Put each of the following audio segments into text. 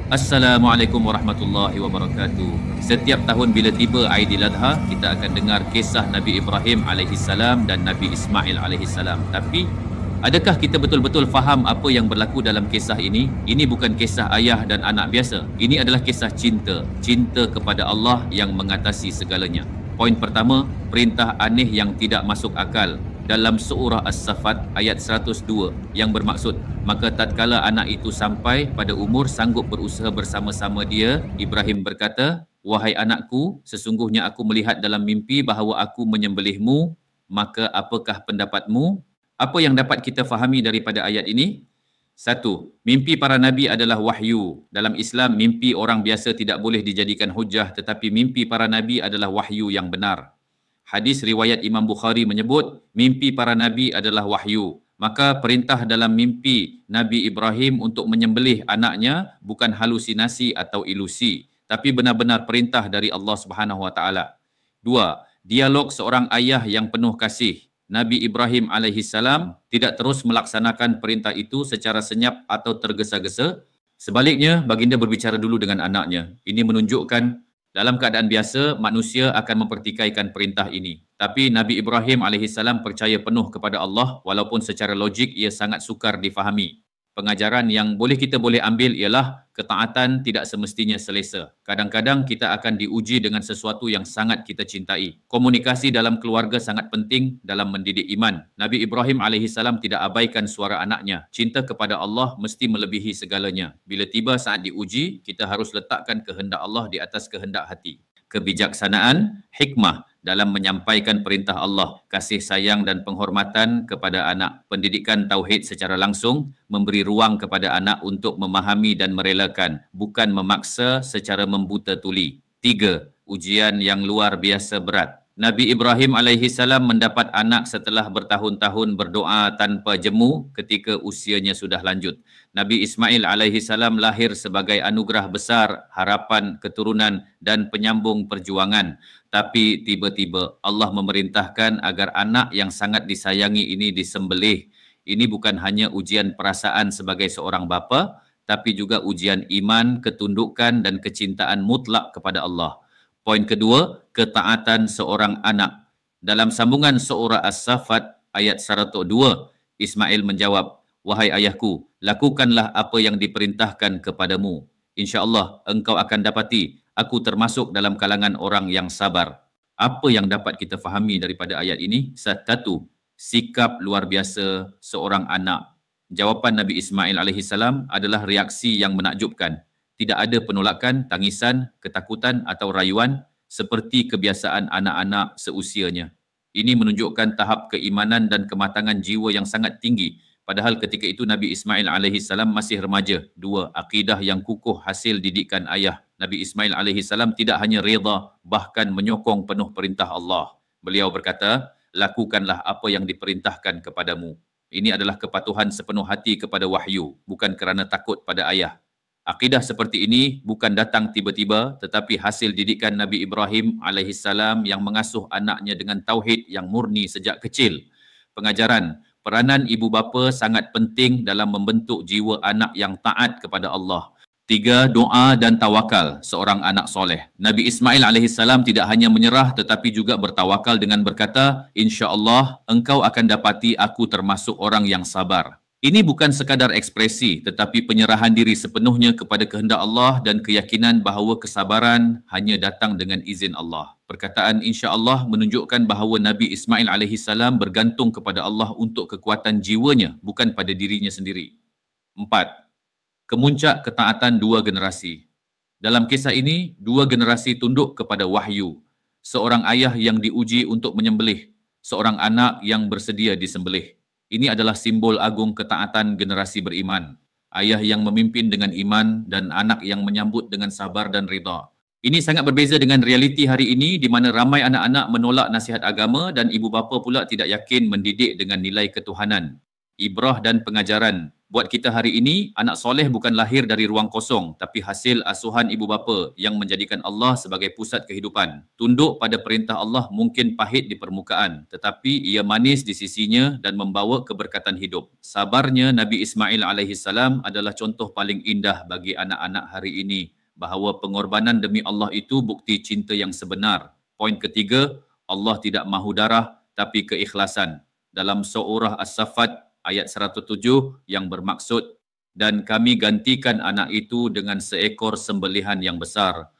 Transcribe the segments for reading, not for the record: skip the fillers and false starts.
Assalamualaikum warahmatullahi wabarakatuh. Setiap tahun bila tiba Aidiladha, kita akan dengar kisah Nabi Ibrahim alaihissalam dan Nabi Ismail alaihissalam. Tapi, adakah kita betul-betul faham apa yang berlaku dalam kisah ini? Ini bukan kisah ayah dan anak biasa. Ini adalah kisah cinta. Cinta kepada Allah yang mengatasi segalanya. Poin pertama, perintah aneh yang tidak masuk akal. Dalam surah As-Saffat ayat 102 yang bermaksud, maka tatkala anak itu sampai pada umur sanggup berusaha bersama-sama dia, Ibrahim berkata, "Wahai anakku, sesungguhnya aku melihat dalam mimpi bahawa aku menyembelihmu, maka apakah pendapatmu?" Apa yang dapat kita fahami daripada ayat ini? Satu, mimpi para nabi adalah wahyu. Dalam Islam, mimpi orang biasa tidak boleh dijadikan hujah, tetapi mimpi para nabi adalah wahyu yang benar. Hadis riwayat Imam Bukhari menyebut, mimpi para nabi adalah wahyu. Maka perintah dalam mimpi Nabi Ibrahim untuk menyembelih anaknya bukan halusinasi atau ilusi, tapi benar-benar perintah dari Allah Subhanahu Wa Taala. Dua, dialog seorang ayah yang penuh kasih. Nabi Ibrahim alaihissalam tidak terus melaksanakan perintah itu secara senyap atau tergesa-gesa. Sebaliknya, baginda berbicara dulu dengan anaknya. Ini menunjukkan dalam keadaan biasa, manusia akan mempertikaikan perintah ini. Tapi Nabi Ibrahim alaihissalam percaya penuh kepada Allah walaupun secara logik ia sangat sukar difahami. Pengajaran yang kita boleh ambil ialah ketaatan tidak semestinya selesa. Kadang-kadang kita akan diuji dengan sesuatu yang sangat kita cintai. Komunikasi dalam keluarga sangat penting dalam mendidik iman. Nabi Ibrahim alaihissalam tidak abaikan suara anaknya. Cinta kepada Allah mesti melebihi segalanya. Bila tiba saat diuji, kita harus letakkan kehendak Allah di atas kehendak hati. Kebijaksanaan, hikmah dalam menyampaikan perintah Allah, kasih sayang dan penghormatan kepada anak, pendidikan tauhid secara langsung, memberi ruang kepada anak untuk memahami dan merelakan, bukan memaksa secara membuta tuli. Tiga, ujian yang luar biasa berat. Nabi Ibrahim alaihissalam mendapat anak setelah bertahun-tahun berdoa tanpa jemu ketika usianya sudah lanjut. Nabi Ismail alaihissalam lahir sebagai anugerah besar, harapan, keturunan dan penyambung perjuangan. Tapi tiba-tiba Allah memerintahkan agar anak yang sangat disayangi ini disembelih. Ini bukan hanya ujian perasaan sebagai seorang bapa, tapi juga ujian iman, ketundukan dan kecintaan mutlak kepada Allah. Poin kedua, ketaatan seorang anak. Dalam sambungan surah As-Saffat ayat 102, Ismail menjawab, "Wahai ayahku, lakukanlah apa yang diperintahkan kepadamu. InsyaAllah engkau akan dapati aku termasuk dalam kalangan orang yang sabar." Apa yang dapat kita fahami daripada ayat ini? Satu, sikap luar biasa seorang anak. Jawapan Nabi Ismail alaihissalam adalah reaksi yang menakjubkan. Tidak ada penolakan, tangisan, ketakutan atau rayuan seperti kebiasaan anak-anak seusianya. Ini menunjukkan tahap keimanan dan kematangan jiwa yang sangat tinggi. Padahal ketika itu Nabi Ismail alaihissalam masih remaja. Dua, akidah yang kukuh hasil didikan ayah. Nabi Ismail alaihissalam tidak hanya reda, bahkan menyokong penuh perintah Allah. Beliau berkata, "Lakukanlah apa yang diperintahkan kepadamu." Ini adalah kepatuhan sepenuh hati kepada wahyu, bukan kerana takut pada ayah. Akidah seperti ini bukan datang tiba-tiba, tetapi hasil didikan Nabi Ibrahim alaihissalam yang mengasuh anaknya dengan tauhid yang murni sejak kecil. Pengajaran, peranan ibu bapa sangat penting dalam membentuk jiwa anak yang taat kepada Allah. Tiga, doa dan tawakal seorang anak soleh. Nabi Ismail alaihissalam tidak hanya menyerah tetapi juga bertawakal dengan berkata, "InsyaAllah engkau akan dapati aku termasuk orang yang sabar." Ini bukan sekadar ekspresi tetapi penyerahan diri sepenuhnya kepada kehendak Allah dan keyakinan bahawa kesabaran hanya datang dengan izin Allah. Perkataan insya-Allah menunjukkan bahawa Nabi Ismail alaihissalam bergantung kepada Allah untuk kekuatan jiwanya, bukan pada dirinya sendiri. 4. Kemuncak ketaatan dua generasi. Dalam kisah ini, dua generasi tunduk kepada wahyu. Seorang ayah yang diuji untuk menyembelih, seorang anak yang bersedia disembelih. Ini adalah simbol agung ketaatan generasi beriman. Ayah yang memimpin dengan iman dan anak yang menyambut dengan sabar dan rida. Ini sangat berbeza dengan realiti hari ini di mana ramai anak-anak menolak nasihat agama dan ibu bapa pula tidak yakin mendidik dengan nilai ketuhanan. Ibrah dan pengajaran Buat kita hari ini, anak soleh bukan lahir dari ruang kosong, tapi hasil asuhan ibu bapa yang menjadikan Allah sebagai pusat kehidupan. Tunduk pada perintah Allah mungkin pahit di permukaan, tetapi ia manis di sisinya dan membawa keberkatan hidup. Sabarnya Nabi Ismail alaihissalam adalah contoh paling indah bagi anak-anak hari ini, bahawa pengorbanan demi Allah itu bukti cinta yang sebenar. Poin ketiga, Allah tidak mahu darah, tapi keikhlasan. Dalam surah As-Saffat ayat 107 yang bermaksud, dan kami gantikan anak itu dengan seekor sembelihan yang besar.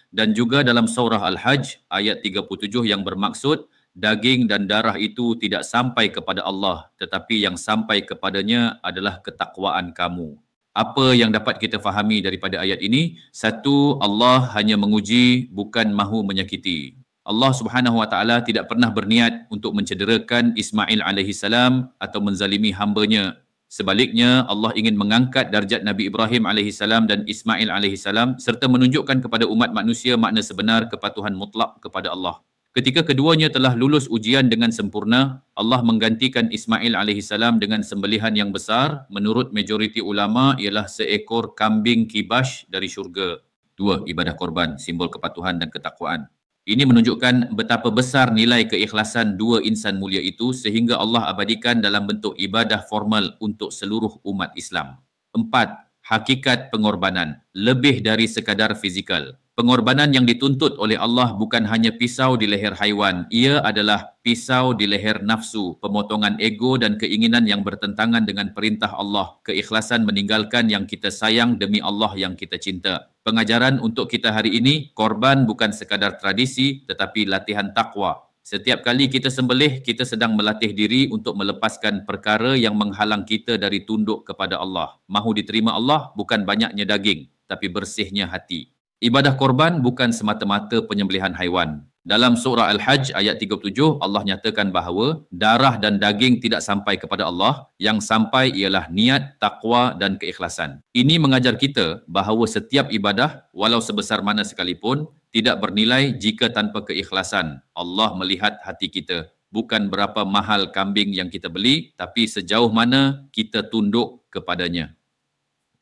Dan juga dalam surah Al-Hajj ayat 37 yang bermaksud, daging dan darah itu tidak sampai kepada Allah, tetapi yang sampai kepadanya adalah ketakwaan kamu. Apa yang dapat kita fahami daripada ayat ini? Satu, Allah hanya menguji, bukan mahu menyakiti. Allah Subhanahu Wa Taala tidak pernah berniat untuk mencederakan Ismail alaihissalam atau menzalimi hamba-Nya. Sebaliknya, Allah ingin mengangkat darjat Nabi Ibrahim alaihissalam dan Ismail alaihissalam serta menunjukkan kepada umat manusia makna sebenar kepatuhan mutlak kepada Allah. Ketika keduanya telah lulus ujian dengan sempurna, Allah menggantikan Ismail alaihissalam dengan sembelihan yang besar. Menurut majoriti ulama ialah seekor kambing kibash dari syurga. Dua, ibadah korban, simbol kepatuhan dan ketakwaan. Ini menunjukkan betapa besar nilai keikhlasan dua insan mulia itu sehingga Allah abadikan dalam bentuk ibadah formal untuk seluruh umat Islam. Empat, hakikat pengorbanan, lebih dari sekadar fizikal. Pengorbanan yang dituntut oleh Allah bukan hanya pisau di leher haiwan, ia adalah pisau di leher nafsu, pemotongan ego dan keinginan yang bertentangan dengan perintah Allah, keikhlasan meninggalkan yang kita sayang demi Allah yang kita cinta. Pengajaran untuk kita hari ini, korban bukan sekadar tradisi tetapi latihan takwa. Setiap kali kita sembelih, kita sedang melatih diri untuk melepaskan perkara yang menghalang kita dari tunduk kepada Allah. Mahu diterima Allah bukan banyaknya daging, tapi bersihnya hati. Ibadah korban bukan semata-mata penyembelihan haiwan. Dalam surah Al-Hajj ayat 37, Allah nyatakan bahawa darah dan daging tidak sampai kepada Allah, yang sampai ialah niat, takwa dan keikhlasan. Ini mengajar kita bahawa setiap ibadah, walau sebesar mana sekalipun, tidak bernilai jika tanpa keikhlasan. Allah melihat hati kita. Bukan berapa mahal kambing yang kita beli, tapi sejauh mana kita tunduk kepadanya.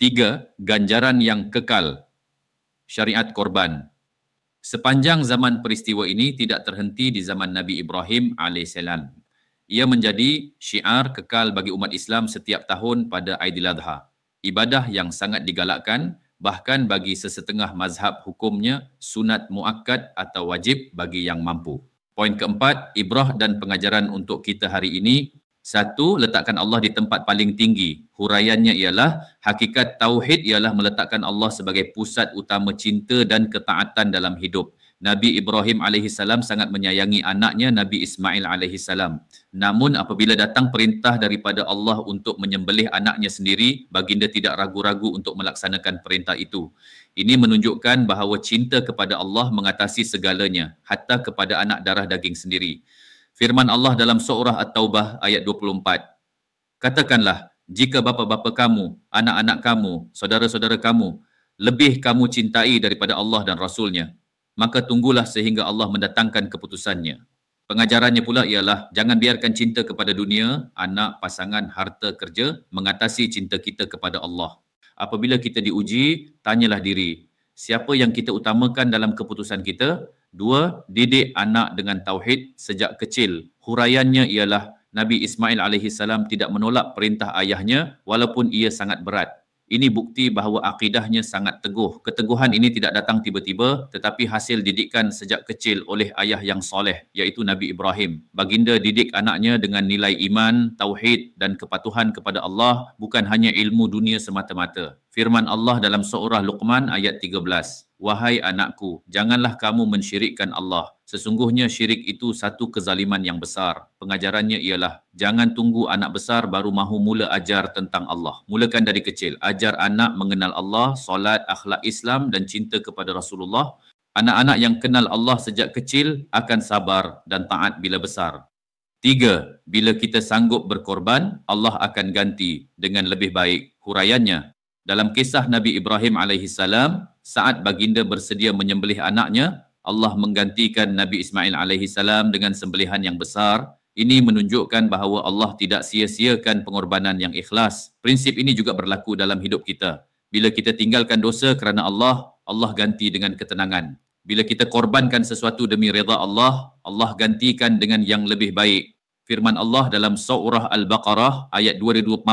Tiga, ganjaran yang kekal. Syariat korban. Sepanjang zaman peristiwa ini tidak terhenti di zaman Nabi Ibrahim AS. Ia menjadi syiar kekal bagi umat Islam setiap tahun pada Aidiladha. Ibadah yang sangat digalakkan, bahkan bagi sesetengah mazhab hukumnya sunat muakkad atau wajib bagi yang mampu. Poin keempat, ibrah dan pengajaran untuk kita hari ini. Satu, letakkan Allah di tempat paling tinggi. Huraiannya ialah, hakikat tauhid ialah meletakkan Allah sebagai pusat utama cinta dan ketaatan dalam hidup. Nabi Ibrahim AS sangat menyayangi anaknya Nabi Ismail AS. Namun apabila datang perintah daripada Allah untuk menyembelih anaknya sendiri, baginda tidak ragu-ragu untuk melaksanakan perintah itu. Ini menunjukkan bahawa cinta kepada Allah mengatasi segalanya, hatta kepada anak darah daging sendiri. Firman Allah dalam surah At-Taubah ayat 24. Katakanlah, jika bapa-bapa kamu, anak-anak kamu, saudara-saudara kamu, lebih kamu cintai daripada Allah dan Rasulnya, maka tunggulah sehingga Allah mendatangkan keputusannya. Pengajarannya pula ialah, jangan biarkan cinta kepada dunia, anak, pasangan, harta, kerja, mengatasi cinta kita kepada Allah. Apabila kita diuji, tanyalah diri, siapa yang kita utamakan dalam keputusan kita? Dua, didik anak dengan tauhid sejak kecil. Huraiannya ialah Nabi Ismail AS tidak menolak perintah ayahnya walaupun ia sangat berat. Ini bukti bahawa akidahnya sangat teguh. Keteguhan ini tidak datang tiba-tiba tetapi hasil didikan sejak kecil oleh ayah yang soleh iaitu Nabi Ibrahim. Baginda didik anaknya dengan nilai iman, tauhid dan kepatuhan kepada Allah, bukan hanya ilmu dunia semata-mata. Firman Allah dalam surah Luqman ayat 13. Wahai anakku, janganlah kamu mensyirikkan Allah. Sesungguhnya syirik itu satu kezaliman yang besar. Pengajarannya ialah, jangan tunggu anak besar baru mahu mula ajar tentang Allah. Mulakan dari kecil. Ajar anak mengenal Allah, solat, akhlak Islam dan cinta kepada Rasulullah. Anak-anak yang kenal Allah sejak kecil akan sabar dan taat bila besar. Tiga, bila kita sanggup berkorban, Allah akan ganti dengan lebih baik. Huraiannya, dalam kisah Nabi Ibrahim AS, saat baginda bersedia menyembelih anaknya, Allah menggantikan Nabi Ismail AS dengan sembelihan yang besar Ini menunjukkan bahawa Allah tidak sia-siakan pengorbanan yang ikhlas. Prinsip ini juga berlaku dalam hidup kita. Bila kita tinggalkan dosa kerana Allah, Allah ganti dengan ketenangan. Bila kita korbankan sesuatu demi reda Allah, Allah gantikan dengan yang lebih baik. Firman Allah dalam surah Al-Baqarah ayat 245.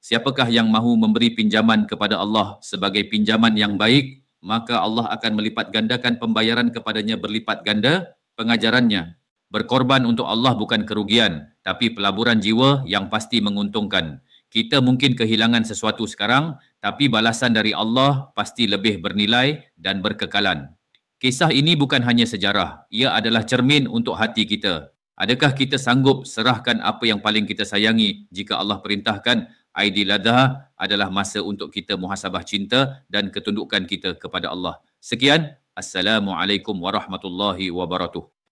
Siapakah yang mahu memberi pinjaman kepada Allah sebagai pinjaman yang baik, maka Allah akan melipat gandakan pembayaran kepadanya berlipat ganda pengajarannya. Berkorban untuk Allah bukan kerugian, tapi pelaburan jiwa yang pasti menguntungkan. Kita mungkin kehilangan sesuatu sekarang, tapi balasan dari Allah pasti lebih bernilai dan berkekalan. Kisah ini bukan hanya sejarah, ia adalah cermin untuk hati kita. Adakah kita sanggup serahkan apa yang paling kita sayangi jika Allah perintahkan Aidiladha adalah masa untuk kita muhasabah cinta dan ketundukan kita kepada Allah. Sekian, Assalamualaikum warahmatullahi wabarakatuh.